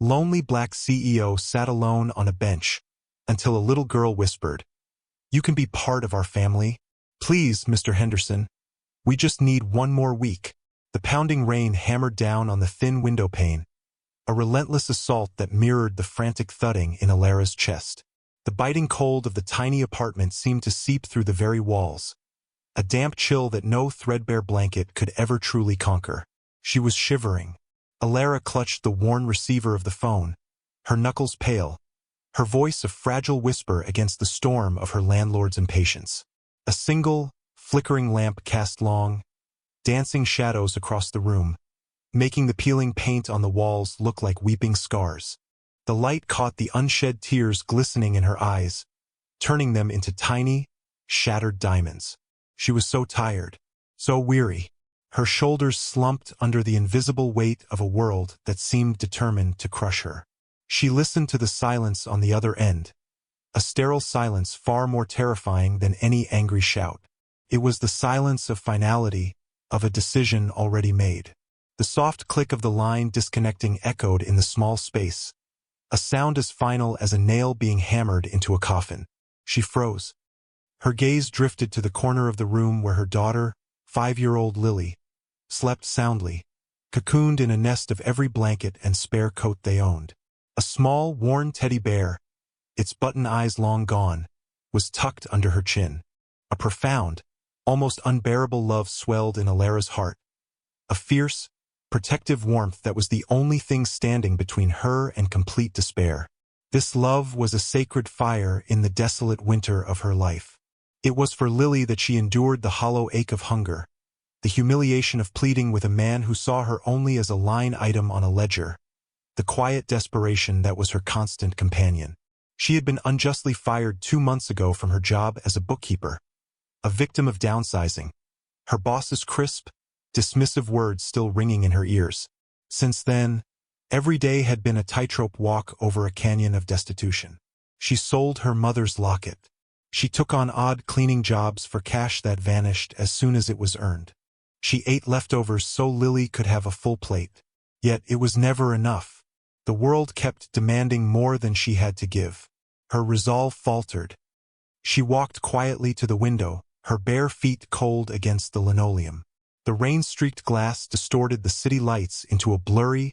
Lonely black CEO sat alone on a bench until a little girl whispered, "You can be part of our family. Please, Mr. Henderson. We just need one more week." The pounding rain hammered down on the thin window pane, a relentless assault that mirrored the frantic thudding in Alara's chest. The biting cold of the tiny apartment seemed to seep through the very walls, a damp chill that no threadbare blanket could ever truly conquer. She was shivering. Alara clutched the worn receiver of the phone, her knuckles pale, her voice a fragile whisper against the storm of her landlord's impatience. A single, flickering lamp cast long, dancing shadows across the room, making the peeling paint on the walls look like weeping scars. The light caught the unshed tears glistening in her eyes, turning them into tiny, shattered diamonds. She was so tired, so weary. Her shoulders slumped under the invisible weight of a world that seemed determined to crush her. She listened to the silence on the other end, a sterile silence far more terrifying than any angry shout. It was the silence of finality, of a decision already made. The soft click of the line disconnecting echoed in the small space, a sound as final as a nail being hammered into a coffin. She froze. Her gaze drifted to the corner of the room where her daughter, 5-year-old Lily, slept soundly, cocooned in a nest of every blanket and spare coat they owned. A small, worn teddy bear, its button eyes long gone, was tucked under her chin. A profound, almost unbearable love swelled in Alara's heart, a fierce, protective warmth that was the only thing standing between her and complete despair. This love was a sacred fire in the desolate winter of her life. It was for Lily that she endured the hollow ache of hunger, the humiliation of pleading with a man who saw her only as a line item on a ledger, the quiet desperation that was her constant companion. She had been unjustly fired 2 months ago from her job as a bookkeeper, a victim of downsizing, her boss's crisp, dismissive words still ringing in her ears. Since then, every day had been a tightrope walk over a canyon of destitution. She sold her mother's locket. She took on odd cleaning jobs for cash that vanished as soon as it was earned. She ate leftovers so Lily could have a full plate. Yet it was never enough. The world kept demanding more than she had to give. Her resolve faltered. She walked quietly to the window, her bare feet cold against the linoleum. The rain-streaked glass distorted the city lights into a blurry,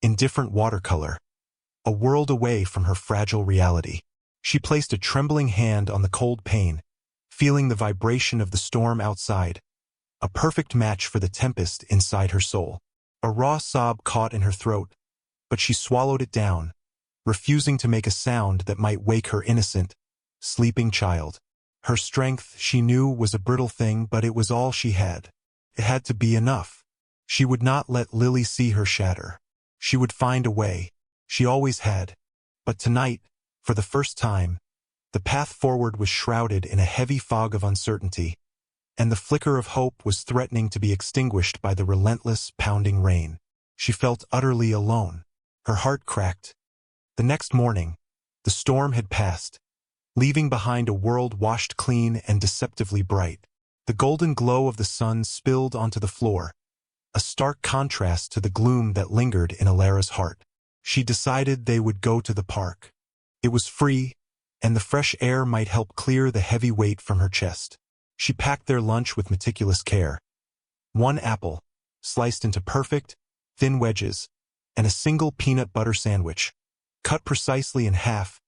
indifferent watercolor, a world away from her fragile reality. She placed a trembling hand on the cold pane, feeling the vibration of the storm outside, a perfect match for the tempest inside her soul. A raw sob caught in her throat, but she swallowed it down, refusing to make a sound that might wake her innocent, sleeping child. Her strength, she knew, was a brittle thing, but it was all she had. It had to be enough. She would not let Lily see her shatter. She would find a way. She always had. But tonight, for the first time, the path forward was shrouded in a heavy fog of uncertainty, and the flicker of hope was threatening to be extinguished by the relentless, pounding rain. She felt utterly alone. Her heart cracked. The next morning, the storm had passed, leaving behind a world washed clean and deceptively bright. The golden glow of the sun spilled onto the floor, a stark contrast to the gloom that lingered in Alara's heart. She decided they would go to the park. It was free, and the fresh air might help clear the heavy weight from her chest. She packed their lunch with meticulous care. 1 apple, sliced into perfect, thin wedges, and a single peanut butter sandwich, cut precisely in half,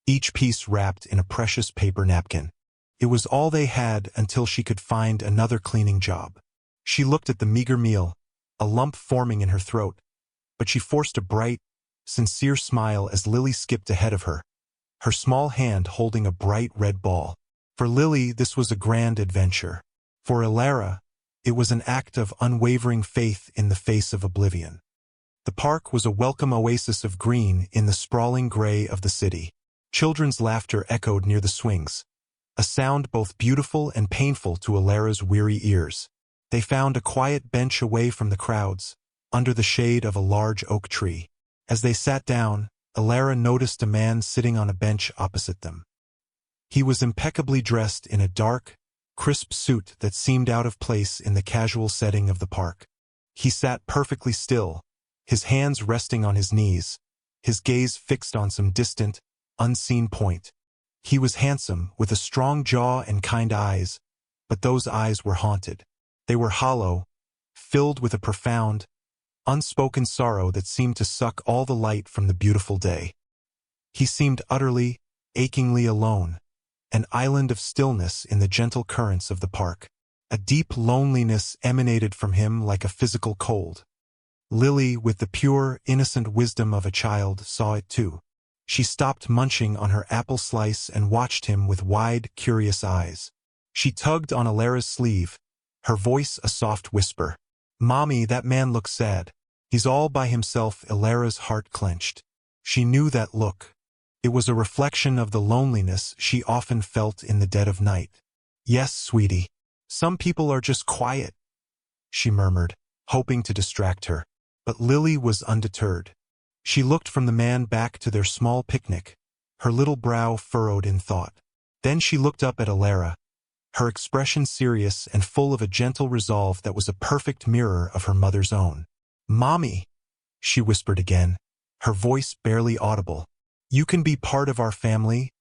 each piece wrapped in a precious paper napkin. It was all they had until she could find another cleaning job. She looked at the meager meal, a lump forming in her throat, but she forced a bright, sincere smile as Lily skipped ahead of her, her small hand holding a bright red ball. For Lily, this was a grand adventure. For Alara, it was an act of unwavering faith in the face of oblivion. The park was a welcome oasis of green in the sprawling gray of the city. Children's laughter echoed near the swings, a sound both beautiful and painful to Alara's weary ears. They found a quiet bench away from the crowds, under the shade of a large oak tree. As they sat down, Alara noticed a man sitting on a bench opposite them. He was impeccably dressed in a dark, crisp suit that seemed out of place in the casual setting of the park. He sat perfectly still, his hands resting on his knees, his gaze fixed on some distant, unseen point. He was handsome, with a strong jaw and kind eyes, but those eyes were haunted. They were hollow, filled with a profound, unspoken sorrow that seemed to suck all the light from the beautiful day. He seemed utterly, achingly alone, an island of stillness in the gentle currents of the park. A deep loneliness emanated from him like a physical cold. Lily, with the pure, innocent wisdom of a child, saw it too. She stopped munching on her apple slice and watched him with wide, curious eyes. She tugged on Alara's sleeve, her voice a soft whisper. "Mommy, that man looks sad. He's all by himself." Alara's heart clenched. She knew that look. It was a reflection of the loneliness she often felt in the dead of night. "Yes, sweetie. Some people are just quiet," she murmured, hoping to distract her. But Lily was undeterred. She looked from the man back to their small picnic, her little brow furrowed in thought. Then she looked up at Alara, her expression serious and full of a gentle resolve that was a perfect mirror of her mother's own. "Mommy," she whispered again, her voice barely audible. "You can be part of our family."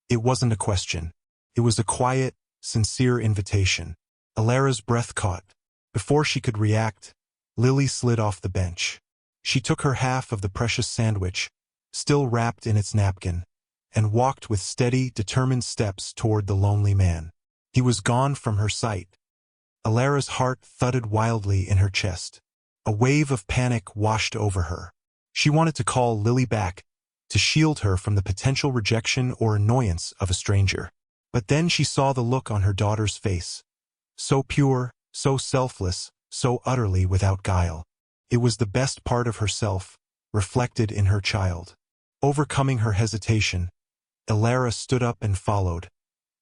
It wasn't a question. It was a quiet, sincere invitation. Alara's breath caught. Before she could react, Lily slid off the bench. She took her half of the precious sandwich, still wrapped in its napkin, and walked with steady, determined steps toward the lonely man. He was gone from her sight. Alara's heart thudded wildly in her chest. A wave of panic washed over her. She wanted to call Lily back, to shield her from the potential rejection or annoyance of a stranger. But then she saw the look on her daughter's face. So pure, so selfless, so utterly without guile. It was the best part of herself, reflected in her child. Overcoming her hesitation, Alara stood up and followed,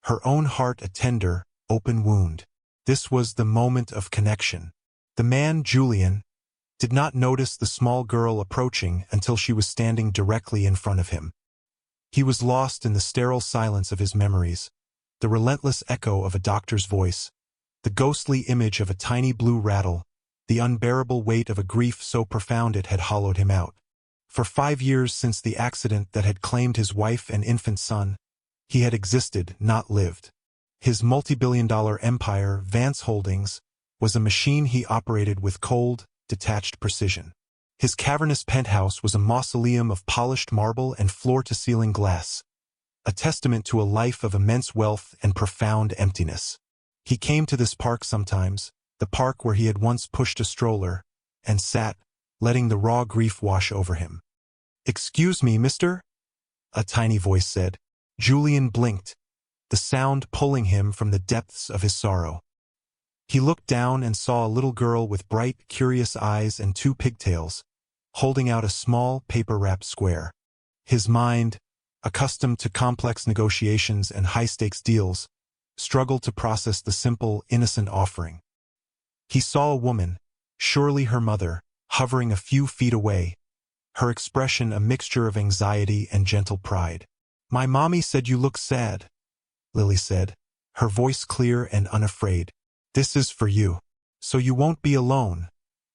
her own heart a tender, open wound. This was the moment of connection. The man, Julian, did not notice the small girl approaching until she was standing directly in front of him. He was lost in the sterile silence of his memories, the relentless echo of a doctor's voice, the ghostly image of a tiny blue rattle, the unbearable weight of a grief so profound it had hollowed him out. For 5 years since the accident that had claimed his wife and infant son, he had existed, not lived. His multi-billion-dollar empire, Vance Holdings, was a machine he operated with cold, detached precision. His cavernous penthouse was a mausoleum of polished marble and floor-to-ceiling glass, a testament to a life of immense wealth and profound emptiness. He came to this park sometimes, the park where he had once pushed a stroller, and sat, letting the raw grief wash over him. "Excuse me, mister?" a tiny voice said. Julian blinked, the sound pulling him from the depths of his sorrow. He looked down and saw a little girl with bright, curious eyes and 2 pigtails, holding out a small, paper-wrapped square. His mind, accustomed to complex negotiations and high-stakes deals, struggled to process the simple, innocent offering. He saw a woman, surely her mother, hovering a few feet away, her expression a mixture of anxiety and gentle pride. "My mommy said you look sad," Lily said, her voice clear and unafraid. "This is for you. So you won't be alone."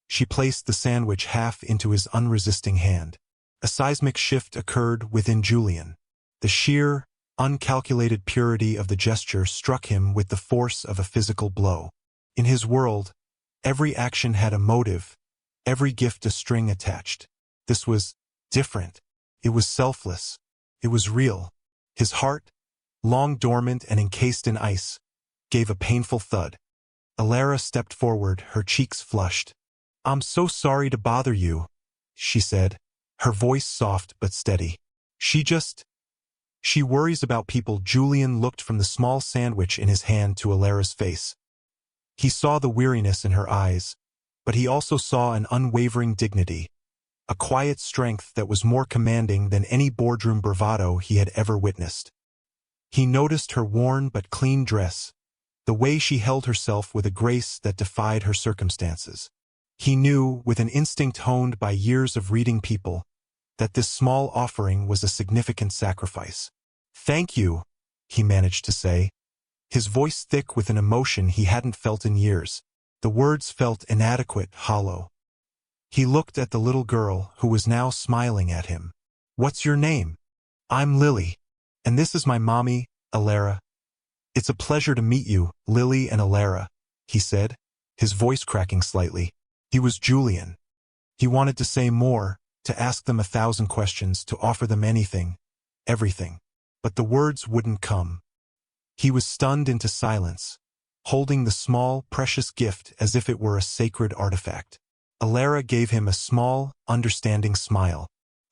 She placed the sandwich half into his unresisting hand. A seismic shift occurred within Julian. The sheer, uncalculated purity of the gesture struck him with the force of a physical blow. In his world, every action had a motive, every gift a string attached. This was different. It was selfless. It was real. His heart, long dormant and encased in ice, gave a painful thud. Alara stepped forward, her cheeks flushed. "I'm so sorry to bother you," she said, her voice soft but steady. She worries about people." Julian looked from the small sandwich in his hand to Alara's face. He saw the weariness in her eyes, but he also saw an unwavering dignity, a quiet strength that was more commanding than any boardroom bravado he had ever witnessed. He noticed her worn but clean dress, the way she held herself with a grace that defied her circumstances. He knew, with an instinct honed by years of reading people, that this small offering was a significant sacrifice. "Thank you," he managed to say, his voice thick with an emotion he hadn't felt in years. The words felt inadequate, hollow. He looked at the little girl, who was now smiling at him. What's your name? I'm Lily. And this is my mommy, Alara. It's a pleasure to meet you, Lily and Alara, he said, his voice cracking slightly. He was Julian. He wanted to say more, to ask them 1,000 questions, to offer them anything, everything. But the words wouldn't come. He was stunned into silence, holding the small, precious gift as if it were a sacred artifact. Alara gave him a small, understanding smile.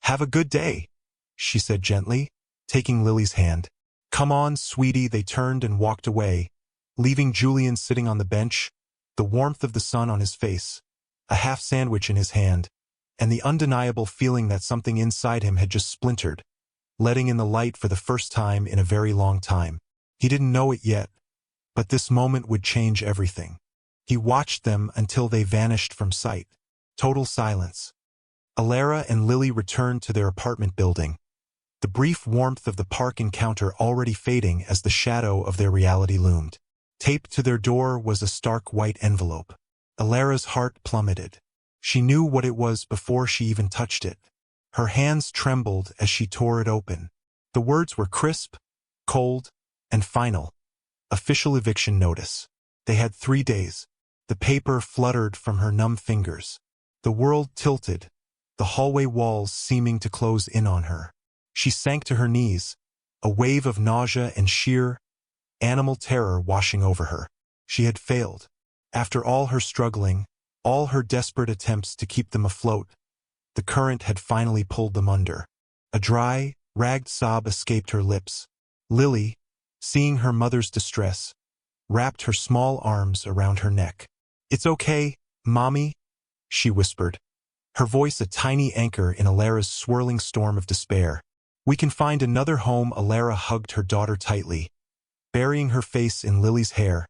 Have a good day, she said gently, taking Lily's hand. Come on, sweetie. They turned and walked away, leaving Julian sitting on the bench, the warmth of the sun on his face, a half sandwich in his hand, and the undeniable feeling that something inside him had just splintered, letting in the light for the first time in a very long time. He didn't know it yet, but this moment would change everything. He watched them until they vanished from sight. Total silence. Alara and Lily returned to their apartment building, the brief warmth of the park encounter already fading as the shadow of their reality loomed. Taped to their door was a stark white envelope. Alara's heart plummeted. She knew what it was before she even touched it. Her hands trembled as she tore it open. The words were crisp, cold, and final. Official eviction notice. They had 3 days. The paper fluttered from her numb fingers. The world tilted, the hallway walls seeming to close in on her. She sank to her knees, a wave of nausea and sheer, animal terror washing over her. She had failed. After all her struggling, all her desperate attempts to keep them afloat, the current had finally pulled them under. A dry, ragged sob escaped her lips. Lily, seeing her mother's distress, wrapped her small arms around her neck. It's okay, Mommy, she whispered, her voice a tiny anchor in Alara's swirling storm of despair. We can find another home. Alara hugged her daughter tightly, burying her face in Lily's hair,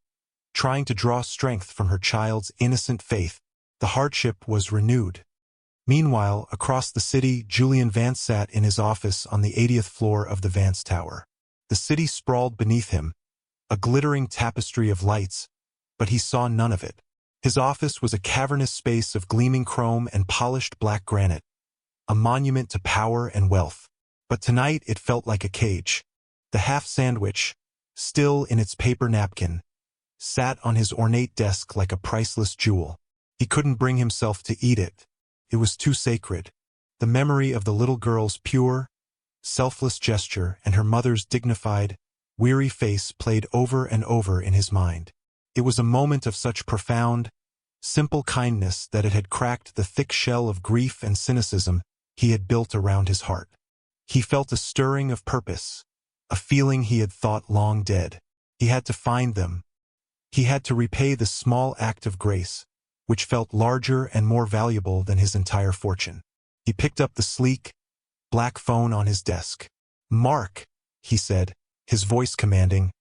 trying to draw strength from her child's innocent faith. The hardship was renewed. Meanwhile, across the city, Julian Vance sat in his office on the 80th floor of the Vance Tower. The city sprawled beneath him, a glittering tapestry of lights, but he saw none of it. His office was a cavernous space of gleaming chrome and polished black granite, a monument to power and wealth. But tonight it felt like a cage. The half sandwich, still in its paper napkin, sat on his ornate desk like a priceless jewel. He couldn't bring himself to eat it. It was too sacred. The memory of the little girl's pure, selfless gesture and her mother's dignified, weary face played over and over in his mind. It was a moment of such profound, simple kindness that it had cracked the thick shell of grief and cynicism he had built around his heart. He felt a stirring of purpose, a feeling he had thought long dead. He had to find them. He had to repay the small act of grace, which felt larger and more valuable than his entire fortune. He picked up the sleek, black phone on his desk. Mark, he said, his voice commanding,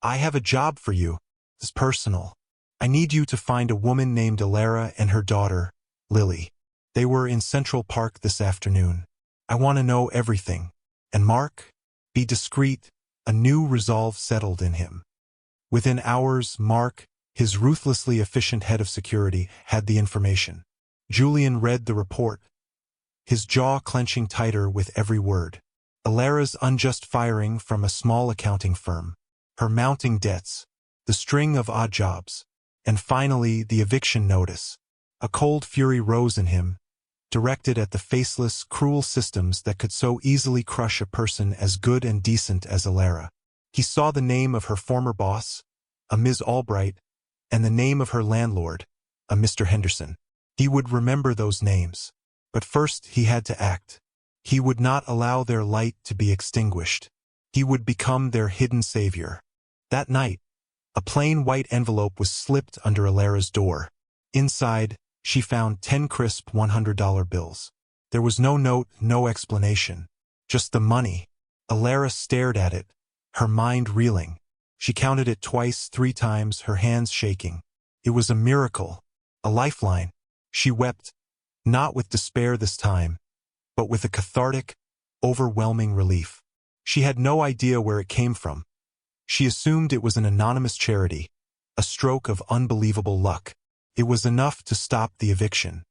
I have a job for you. It's personal. I need you to find a woman named Alara and her daughter, Lily. They were in Central Park this afternoon. I want to know everything. And Mark, be discreet. A new resolve settled in him. Within hours, Mark, his ruthlessly efficient head of security, had the information. Julian read the report, his jaw clenching tighter with every word. Alara's unjust firing from a small accounting firm, her mounting debts, the string of odd jobs, and finally the eviction notice. A cold fury rose in him, directed at the faceless, cruel systems that could so easily crush a person as good and decent as Alara. He saw the name of her former boss, a Ms. Albright, and the name of her landlord, a Mr. Henderson. He would remember those names. But first he had to act. He would not allow their light to be extinguished. He would become their hidden savior. That night, a plain white envelope was slipped under Alara's door. Inside, she found 10 crisp $100 bills. There was no note, no explanation. Just the money. Alara stared at it, her mind reeling. She counted it twice, 3 times, her hands shaking. It was a miracle, a lifeline. She wept, not with despair this time, but with a cathartic, overwhelming relief. She had no idea where it came from. She assumed it was an anonymous charity, a stroke of unbelievable luck. It was enough to stop the eviction.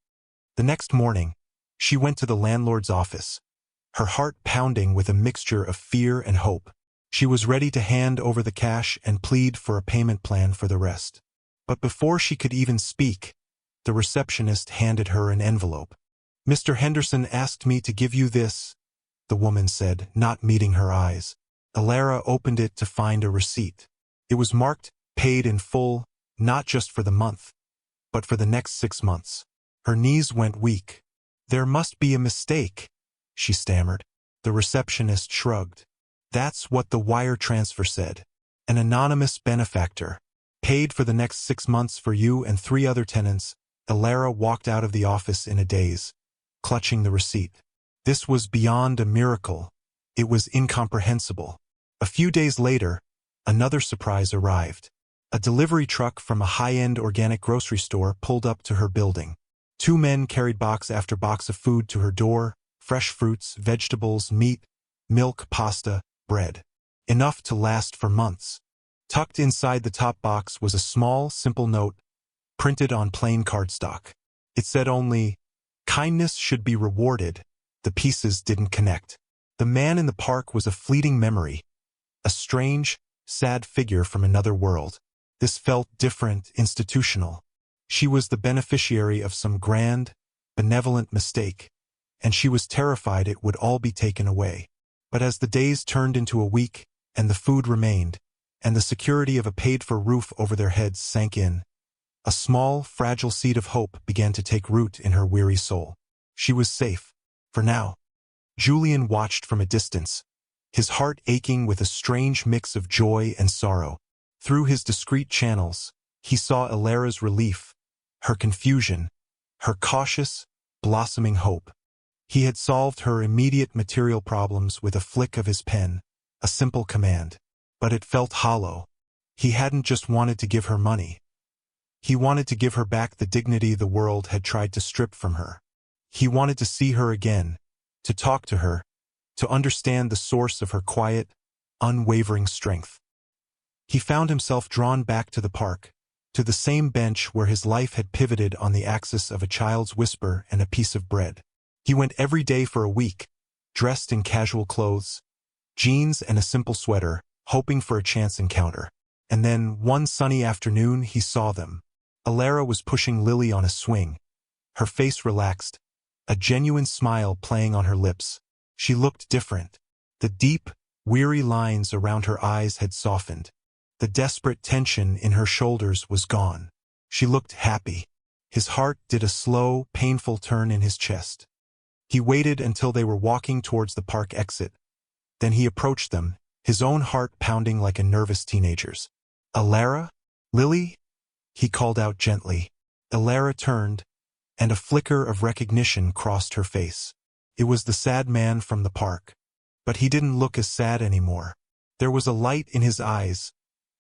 The next morning, she went to the landlord's office, her heart pounding with a mixture of fear and hope. She was ready to hand over the cash and plead for a payment plan for the rest. But before she could even speak, the receptionist handed her an envelope. "Mr. Henderson asked me to give you this," the woman said, not meeting her eyes. Alara opened it to find a receipt. It was marked, paid in full, not just for the month, but for the next 6 months. Her knees went weak. "There must be a mistake," she stammered. The receptionist shrugged. "That's what the wire transfer said. An anonymous benefactor. Paid for the next 6 months for you and 3 other tenants." Alara walked out of the office in a daze, clutching the receipt. This was beyond a miracle. It was incomprehensible. A few days later, another surprise arrived. A delivery truck from a high-end organic grocery store pulled up to her building. 2 men carried box after box of food to her door: fresh fruits, vegetables, meat, milk, pasta, bread. Enough to last for months. Tucked inside the top box was a small, simple note, printed on plain cardstock. It said only, "Kindness should be rewarded." The pieces didn't connect. The man in the park was a fleeting memory, a strange, sad figure from another world. This felt different, institutional. She was the beneficiary of some grand, benevolent mistake, and she was terrified it would all be taken away. But as the days turned into a week, and the food remained, and the security of a paid-for roof over their heads sank in, a small, fragile seed of hope began to take root in her weary soul. She was safe, for now. Julian watched from a distance, his heart aching with a strange mix of joy and sorrow. Through his discreet channels, he saw Alara's relief, her confusion, her cautious, blossoming hope. He had solved her immediate material problems with a flick of his pen, a simple command. But it felt hollow. He hadn't just wanted to give her money. He wanted to give her back the dignity the world had tried to strip from her. He wanted to see her again, to talk to her, to understand the source of her quiet, unwavering strength. He found himself drawn back to the park, to the same bench where his life had pivoted on the axis of a child's whisper and a piece of bread. He went every day for a week, dressed in casual clothes, jeans and a simple sweater, hoping for a chance encounter. And then, one sunny afternoon, he saw them. Alara was pushing Lily on a swing, her face relaxed, a genuine smile playing on her lips. She looked different. The deep, weary lines around her eyes had softened. The desperate tension in her shoulders was gone. She looked happy. His heart did a slow, painful turn in his chest. He waited until they were walking towards the park exit. Then he approached them, his own heart pounding like a nervous teenager's. "Alara? Lily?" he called out gently. Alara turned, and a flicker of recognition crossed her face. It was the sad man from the park. But he didn't look as sad anymore. There was a light in his eyes,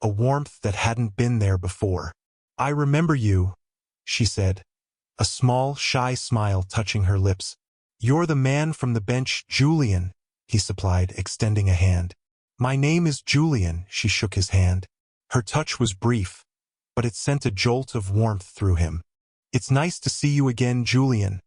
a warmth that hadn't been there before. "I remember you," she said, a small, shy smile touching her lips. "You're the man from the bench, Julian," he supplied, extending a hand. "My name is Julian," she shook his hand. Her touch was brief, but it sent a jolt of warmth through him. "It's nice to see you again, Julian,"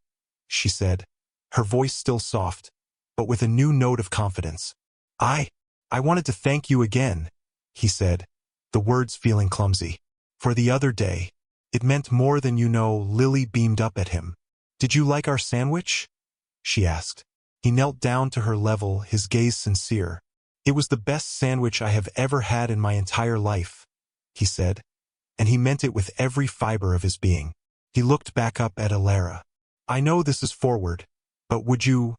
she said, her voice still soft, but with a new note of confidence. I wanted to thank you again," he said, the words feeling clumsy. "For the other day. It meant more than you know." Lily beamed up at him. "Did you like our sandwich?" she asked. He knelt down to her level, his gaze sincere. "It was the best sandwich I have ever had in my entire life," he said, and he meant it with every fiber of his being. He looked back up at Alara. "I know this is forward, but would you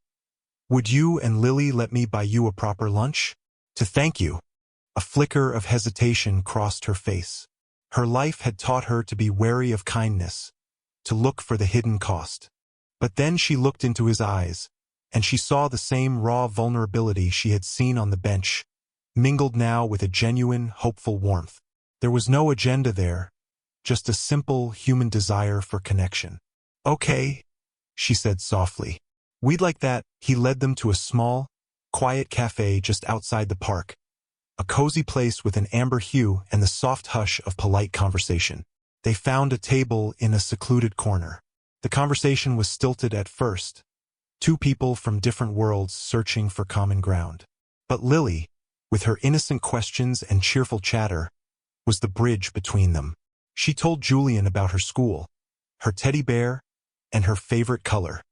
and Lily let me buy you a proper lunch? To thank you." A flicker of hesitation crossed her face. Her life had taught her to be wary of kindness, to look for the hidden cost. But then she looked into his eyes, and she saw the same raw vulnerability she had seen on the bench, mingled now with a genuine, hopeful warmth. There was no agenda there, just a simple human desire for connection. "Okay," she said softly. "We'd like that." He led them to a small, quiet cafe just outside the park, a cozy place with an amber hue and the soft hush of polite conversation. They found a table in a secluded corner. The conversation was stilted at first, Two people from different worlds searching for common ground. But Lily, with her innocent questions and cheerful chatter, was the bridge between them. She told Julian about her school, her teddy bear, and her favorite color.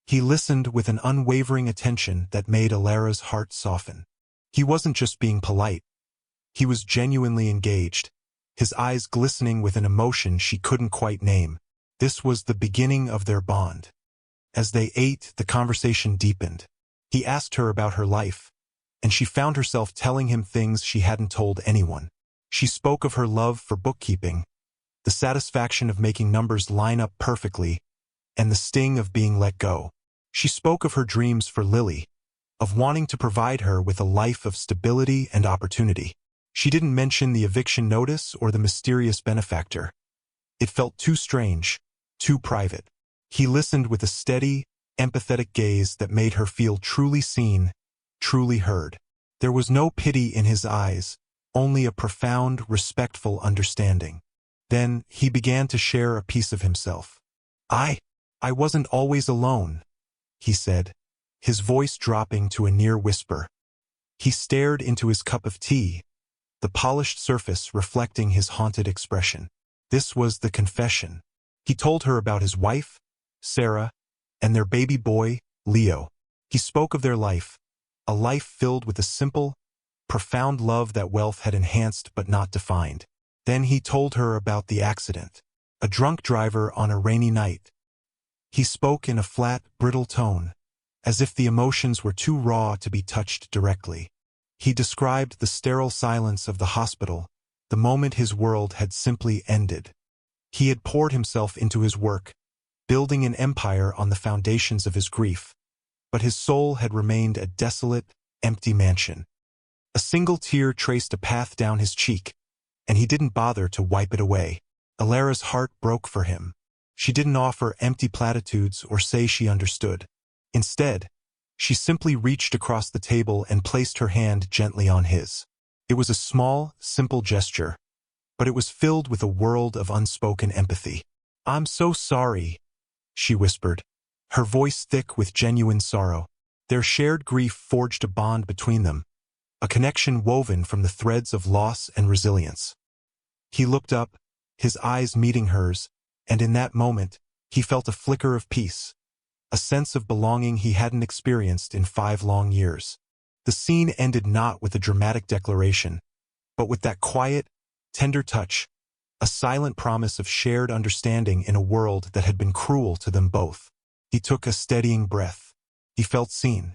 He listened with an unwavering attention that made Alara's heart soften. He wasn't just being polite. He was genuinely engaged, his eyes glistening with an emotion she couldn't quite name. This was the beginning of their bond. As they ate, the conversation deepened. He asked her about her life, and she found herself telling him things she hadn't told anyone. She spoke of her love for bookkeeping, the satisfaction of making numbers line up perfectly, and the sting of being let go. She spoke of her dreams for Lily, of wanting to provide her with a life of stability and opportunity. She didn't mention the eviction notice or the mysterious benefactor. It felt too strange, too private. He listened with a steady, empathetic gaze that made her feel truly seen, truly heard. There was no pity in his eyes, only a profound, respectful understanding. Then he began to share a piece of himself. I wasn't always alone," he said, his voice dropping to a near whisper. He stared into his cup of tea, the polished surface reflecting his haunted expression. This was the confession. He told her about his wife, Sarah, and their baby boy, Leo. He spoke of their life, a life filled with a simple, profound love that wealth had enhanced but not defined. Then he told her about the accident, a drunk driver on a rainy night. He spoke in a flat, brittle tone, as if the emotions were too raw to be touched directly. He described the sterile silence of the hospital, the moment his world had simply ended. He had poured himself into his work, building an empire on the foundations of his grief, but his soul had remained a desolate, empty mansion. A single tear traced a path down his cheek, and he didn't bother to wipe it away. Alara's heart broke for him. She didn't offer empty platitudes or say she understood. Instead, she simply reached across the table and placed her hand gently on his. It was a small, simple gesture, but it was filled with a world of unspoken empathy. "I'm so sorry," she whispered, her voice thick with genuine sorrow. Their shared grief forged a bond between them, a connection woven from the threads of loss and resilience. He looked up, his eyes meeting hers, and in that moment, he felt a flicker of peace, a sense of belonging he hadn't experienced in 5 long years. The scene ended not with a dramatic declaration, but with that quiet, tender touch, a silent promise of shared understanding in a world that had been cruel to them both. He took a steadying breath. He felt seen.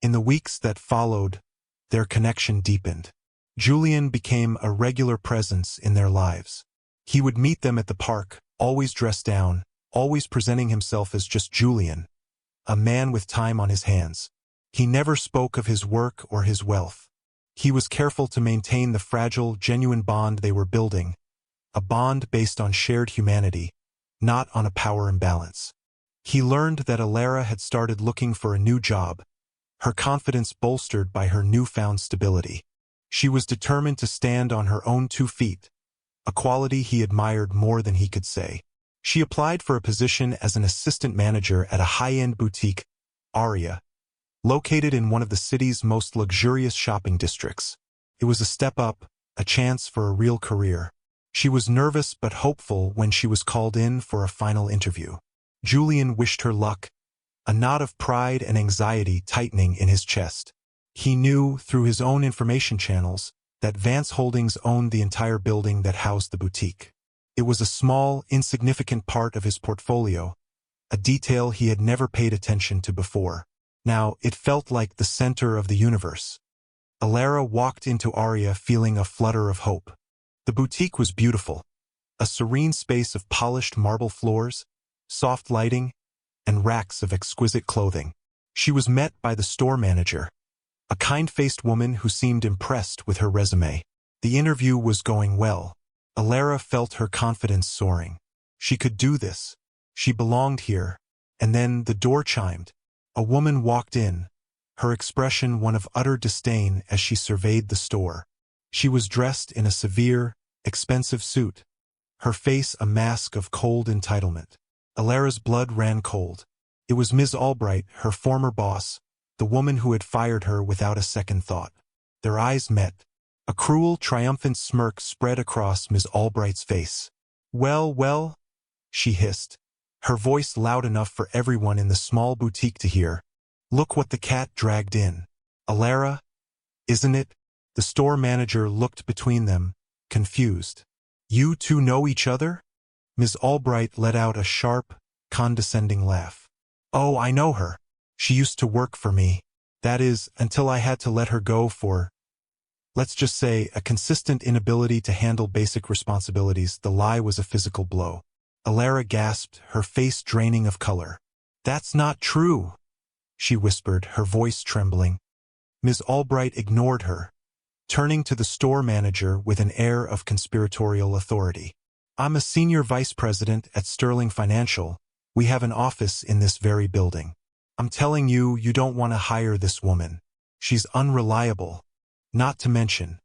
In the weeks that followed, their connection deepened. Julian became a regular presence in their lives. He would meet them at the park, always dressed down, always presenting himself as just Julian, a man with time on his hands. He never spoke of his work or his wealth. He was careful to maintain the fragile, genuine bond they were building, a bond based on shared humanity, not on a power imbalance. He learned that Alara had started looking for a new job, her confidence bolstered by her newfound stability. She was determined to stand on her own 2 feet, a quality he admired more than he could say. She applied for a position as an assistant manager at a high-end boutique, Aria, located in one of the city's most luxurious shopping districts. It was a step up, a chance for a real career. She was nervous but hopeful when she was called in for a final interview. Julian wished her luck, a knot of pride and anxiety tightening in his chest. He knew, through his own information channels, that Vance Holdings owned the entire building that housed the boutique. It was a small, insignificant part of his portfolio, a detail he had never paid attention to before. Now, it felt like the center of the universe. Alara walked into Aria feeling a flutter of hope. The boutique was beautiful, a serene space of polished marble floors, soft lighting, and racks of exquisite clothing. She was met by the store manager, a kind-faced woman who seemed impressed with her resume. The interview was going well. Alara felt her confidence soaring. She could do this. She belonged here. And then the door chimed. A woman walked in, her expression one of utter disdain as she surveyed the store. She was dressed in a severe, expensive suit, her face a mask of cold entitlement. Alara's blood ran cold. It was Ms. Albright, her former boss, the woman who had fired her without a second thought. Their eyes met. A cruel, triumphant smirk spread across Ms. Albright's face. "Well, well," she hissed, her voice loud enough for everyone in the small boutique to hear. "Look what the cat dragged in. Alara, isn't it?" The store manager looked between them, confused. "You two know each other?" Ms. Albright let out a sharp, condescending laugh. "Oh, I know her. She used to work for me. That is, until I had to let her go for, let's just say, a consistent inability to handle basic responsibilities." The lie was a physical blow. Alara gasped, her face draining of color. "That's not true," she whispered, her voice trembling. Ms. Albright ignored her, turning to the store manager with an air of conspiratorial authority. "I'm a senior vice president at Sterling Financial. We have an office in this very building. I'm telling you, you don't want to hire this woman. She's unreliable. Not to mention."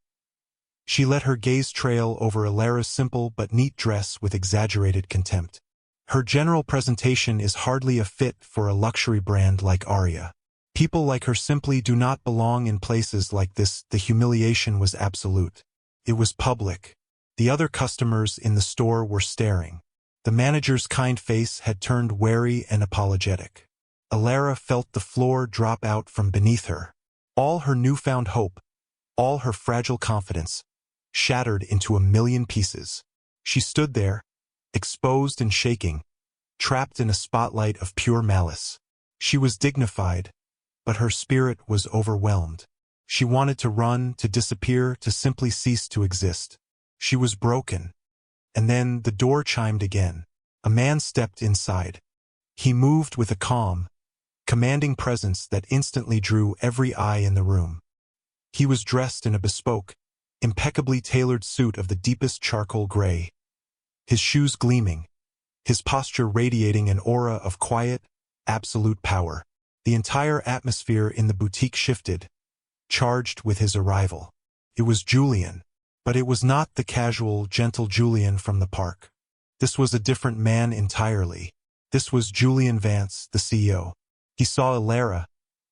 She let her gaze trail over Alara's simple but neat dress with exaggerated contempt. "Her general presentation is hardly a fit for a luxury brand like Aria. People like her simply do not belong in places like this." The humiliation was absolute. It was public. The other customers in the store were staring. The manager's kind face had turned wary and apologetic. Alara felt the floor drop out from beneath her. All her newfound hope, all her fragile confidence, shattered into a million pieces. She stood there, exposed and shaking, trapped in a spotlight of pure malice. She was dignified, but her spirit was overwhelmed. She wanted to run, to disappear, to simply cease to exist. She was broken. And then the door chimed again. A man stepped inside. He moved with a calm, commanding presence that instantly drew every eye in the room. He was dressed in a bespoke, impeccably tailored suit of the deepest charcoal gray, his shoes gleaming, his posture radiating an aura of quiet, absolute power. The entire atmosphere in the boutique shifted, charged with his arrival. It was Julian. But it was not the casual, gentle Julian from the park. This was a different man entirely. This was Julian Vance, the CEO. He saw Alara,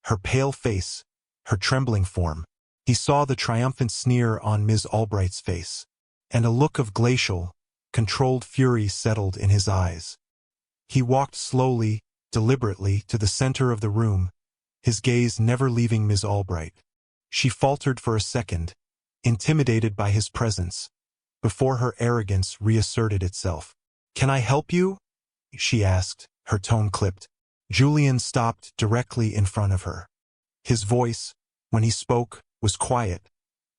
her pale face, her trembling form. He saw the triumphant sneer on Ms. Albright's face, and a look of glacial, controlled fury settled in his eyes. He walked slowly, deliberately, to the center of the room, his gaze never leaving Ms. Albright. She faltered for a second, intimidated by his presence, before her arrogance reasserted itself. "Can I help you?" she asked, her tone clipped. Julian stopped directly in front of her. His voice, when he spoke, was quiet,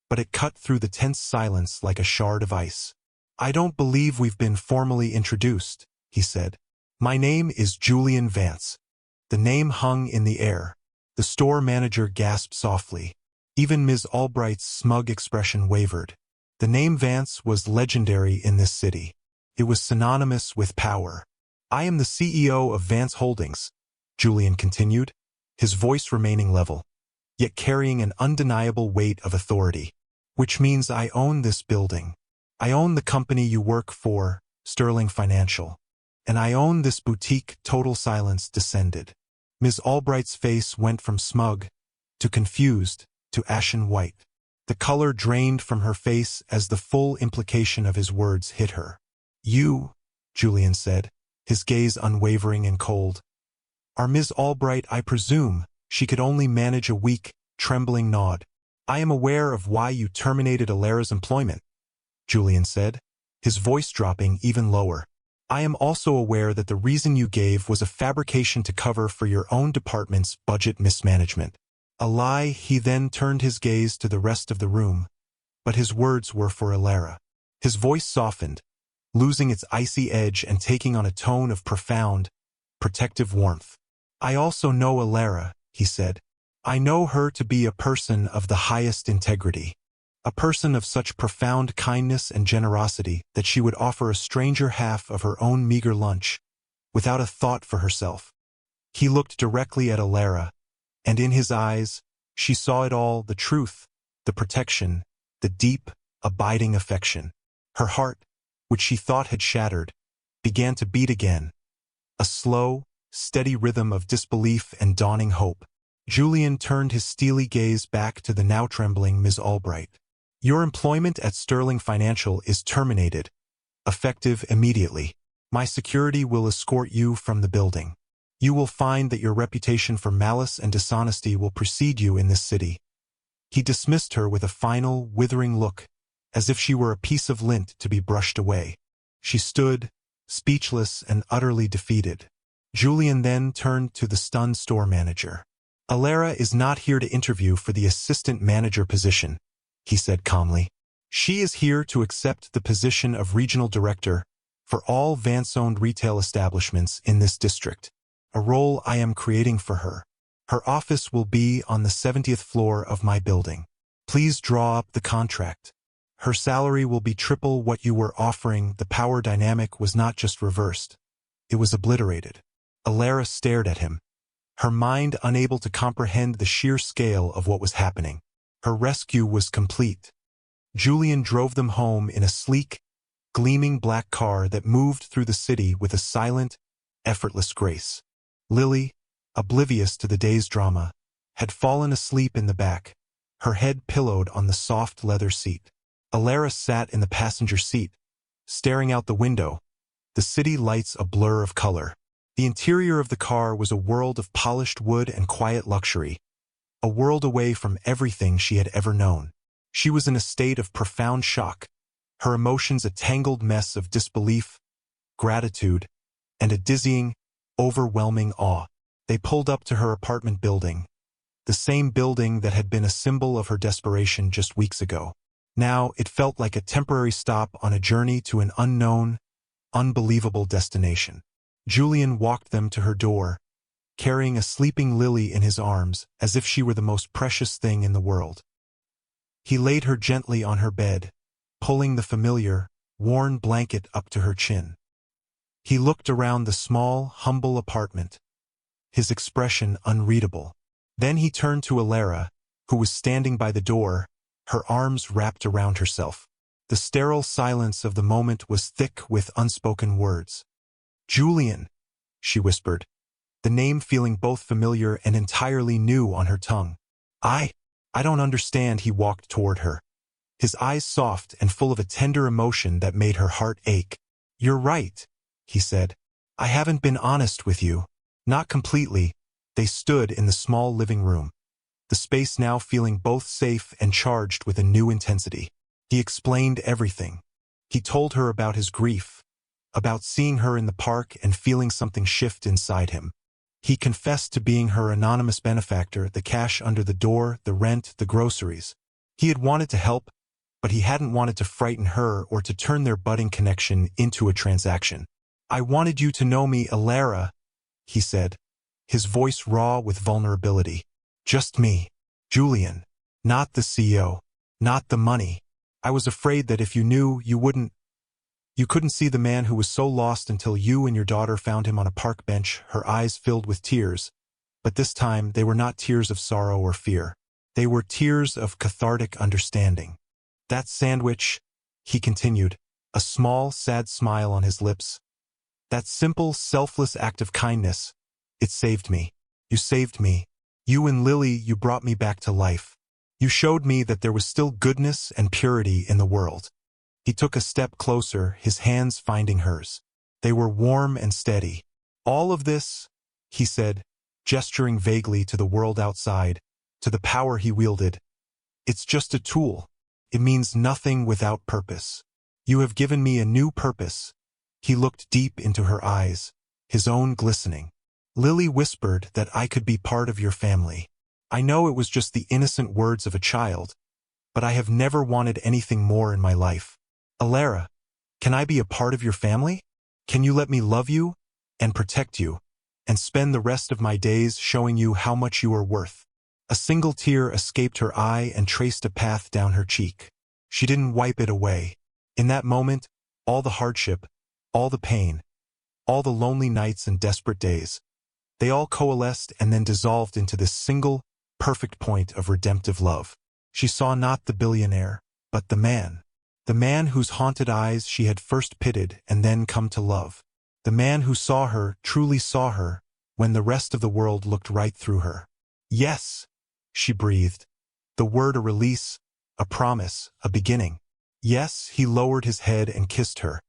but it cut through the tense silence like a shard of ice. "I don't believe we've been formally introduced," he said. "My name is Julian Vance." The name hung in the air. The store manager gasped softly. Even Ms. Albright's smug expression wavered. The name Vance was legendary in this city. It was synonymous with power. "I am the CEO of Vance Holdings," Julian continued, his voice remaining level, yet carrying an undeniable weight of authority. "Which means I own this building. I own the company you work for, Sterling Financial. And I own this boutique." Total silence descended. Ms. Albright's face went from smug to confused to ashen white. The color drained from her face as the full implication of his words hit her. "You," Julian said, his gaze unwavering and cold, "are Ms. Albright, I presume." She could only manage a weak, trembling nod. "I am aware of why you terminated Alara's employment," Julian said, his voice dropping even lower. "I am also aware that the reason you gave was a fabrication to cover for your own department's budget mismanagement." A lie. He then turned his gaze to the rest of the room, but his words were for Alara. His voice softened, losing its icy edge and taking on a tone of profound, protective warmth. "I also know Alara," he said. "I know her to be a person of the highest integrity, a person of such profound kindness and generosity that she would offer a stranger half of her own meager lunch, without a thought for herself." He looked directly at Alara, and in his eyes, she saw it all, the truth, the protection, the deep, abiding affection. Her heart, which she thought had shattered, began to beat again, a slow, steady rhythm of disbelief and dawning hope. Julian turned his steely gaze back to the now trembling Ms. Albright. Your employment at Sterling Financial is terminated, effective immediately. My security will escort you from the building. You will find that your reputation for malice and dishonesty will precede you in this city. He dismissed her with a final, withering look, as if she were a piece of lint to be brushed away. She stood, speechless and utterly defeated. Julian then turned to the stunned store manager. Alara is not here to interview for the assistant manager position, he said calmly. She is here to accept the position of regional director for all Vance-owned retail establishments in this district, a role I am creating for her. Her office will be on the 70th floor of my building. Please draw up the contract. Her salary will be triple what you were offering. The power dynamic was not just reversed. It was obliterated. Alara stared at him, her mind unable to comprehend the sheer scale of what was happening. Her rescue was complete. Julian drove them home in a sleek, gleaming black car that moved through the city with a silent, effortless grace. Lily, oblivious to the day's drama, had fallen asleep in the back, her head pillowed on the soft leather seat. Alara sat in the passenger seat, staring out the window, the city lights a blur of color. The interior of the car was a world of polished wood and quiet luxury, a world away from everything she had ever known. She was in a state of profound shock, her emotions a tangled mess of disbelief, gratitude, and a dizzying, overwhelming awe. They pulled up to her apartment building, the same building that had been a symbol of her desperation just weeks ago. Now it felt like a temporary stop on a journey to an unknown, unbelievable destination. Julian walked them to her door, carrying a sleeping Lily in his arms as if she were the most precious thing in the world. He laid her gently on her bed, pulling the familiar, worn blanket up to her chin. He looked around the small, humble apartment, his expression unreadable. Then he turned to Alara, who was standing by the door, her arms wrapped around herself. The sterile silence of the moment was thick with unspoken words. Julian, she whispered, the name feeling both familiar and entirely new on her tongue. I don't understand. He walked toward her, his eyes soft and full of a tender emotion that made her heart ache. You're right, he said. I haven't been honest with you. Not completely. They stood in the small living room, the space now feeling both safe and charged with a new intensity. He explained everything. He told her about his grief, about seeing her in the park and feeling something shift inside him. He confessed to being her anonymous benefactor, the cash under the door, the rent, the groceries. He had wanted to help, but he hadn't wanted to frighten her or to turn their budding connection into a transaction. I wanted you to know me, Alara, he said, his voice raw with vulnerability. Just me, Julian, not the CEO, not the money. I was afraid that if you knew, you couldn't see the man who was so lost until you and your daughter found him on a park bench. Her eyes filled with tears, but this time they were not tears of sorrow or fear. They were tears of cathartic understanding. That sandwich, he continued, a small, sad smile on his lips. That simple, selfless act of kindness, it saved me. You saved me. You and Lily, you brought me back to life. You showed me that there was still goodness and purity in the world. He took a step closer, his hands finding hers. They were warm and steady. All of this, he said, gesturing vaguely to the world outside, to the power he wielded. It's just a tool. It means nothing without purpose. You have given me a new purpose. He looked deep into her eyes, his own glistening. Lily whispered that I could be part of your family. I know it was just the innocent words of a child, but I have never wanted anything more in my life. Alara, can I be a part of your family? Can you let me love you and protect you and spend the rest of my days showing you how much you are worth? A single tear escaped her eye and traced a path down her cheek. She didn't wipe it away. In that moment, all the hardship, all the pain, all the lonely nights and desperate days, they all coalesced and then dissolved into this single, perfect point of redemptive love. She saw not the billionaire, but the man whose haunted eyes she had first pitied and then come to love. The man who saw her, truly saw her, when the rest of the world looked right through her. Yes, she breathed. The word a release, a promise, a beginning. Yes, he lowered his head and kissed her.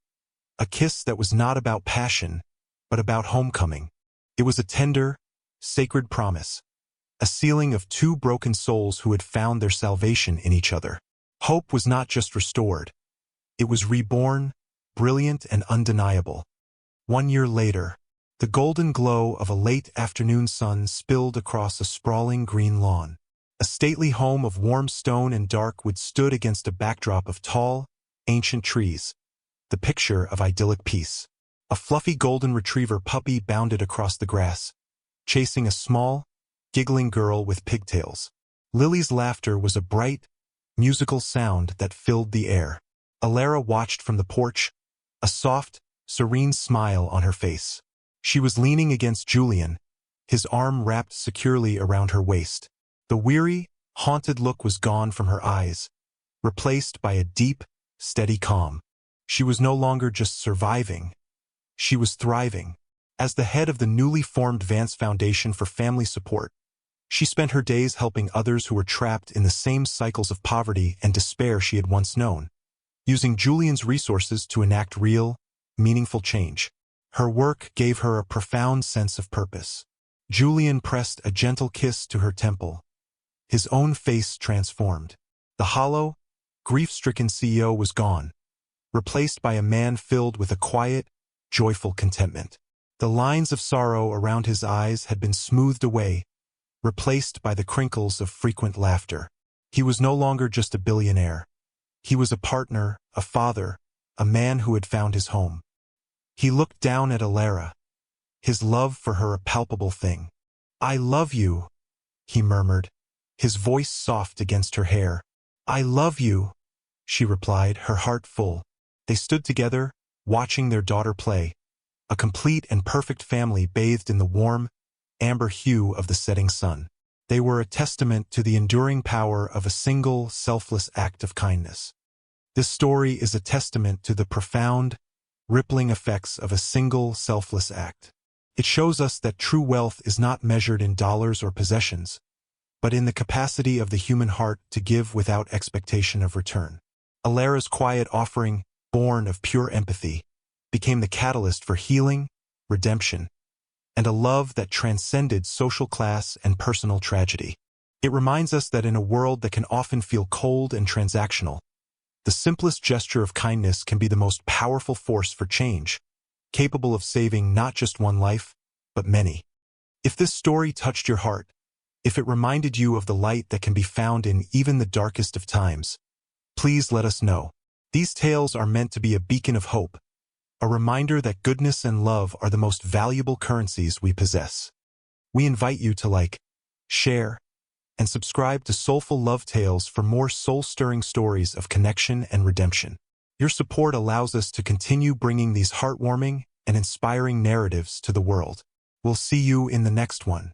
A kiss that was not about passion, but about homecoming. It was a tender, sacred promise. A sealing of two broken souls who had found their salvation in each other. Hope was not just restored. It was reborn, brilliant and undeniable. 1 year later, the golden glow of a late afternoon sun spilled across a sprawling green lawn. A stately home of warm stone and dark wood stood against a backdrop of tall, ancient trees, the picture of idyllic peace. A fluffy golden retriever puppy bounded across the grass, chasing a small, giggling girl with pigtails. Lily's laughter was a bright, musical sound that filled the air. Alara watched from the porch, a soft, serene smile on her face. She was leaning against Julian, his arm wrapped securely around her waist. The weary, haunted look was gone from her eyes, replaced by a deep, steady calm. She was no longer just surviving. She was thriving. As the head of the newly formed Vance Foundation for Family Support, she spent her days helping others who were trapped in the same cycles of poverty and despair she had once known, using Julian's resources to enact real, meaningful change. Her work gave her a profound sense of purpose. Julian pressed a gentle kiss to her temple. His own face transformed. The hollow, grief-stricken CEO was gone, replaced by a man filled with a quiet, joyful contentment. The lines of sorrow around his eyes had been smoothed away, replaced by the crinkles of frequent laughter. He was no longer just a billionaire. He was a partner, a father, a man who had found his home. He looked down at Alara, his love for her a palpable thing. "I love you," he murmured, his voice soft against her hair. "I love you," she replied, her heart full. They stood together, watching their daughter play, a complete and perfect family bathed in the warm, amber hue of the setting sun. They were a testament to the enduring power of a single, selfless act of kindness. This story is a testament to the profound, rippling effects of a single, selfless act. It shows us that true wealth is not measured in dollars or possessions, but in the capacity of the human heart to give without expectation of return. Alara's quiet offering, born of pure empathy, became the catalyst for healing, redemption, and a love that transcended social class and personal tragedy. It reminds us that in a world that can often feel cold and transactional, the simplest gesture of kindness can be the most powerful force for change, capable of saving not just one life, but many. If this story touched your heart, if it reminded you of the light that can be found in even the darkest of times, please let us know. These tales are meant to be a beacon of hope, a reminder that goodness and love are the most valuable currencies we possess. We invite you to like, share, and subscribe to Soulful Love Tales for more soul-stirring stories of connection and redemption. Your support allows us to continue bringing these heartwarming and inspiring narratives to the world. We'll see you in the next one.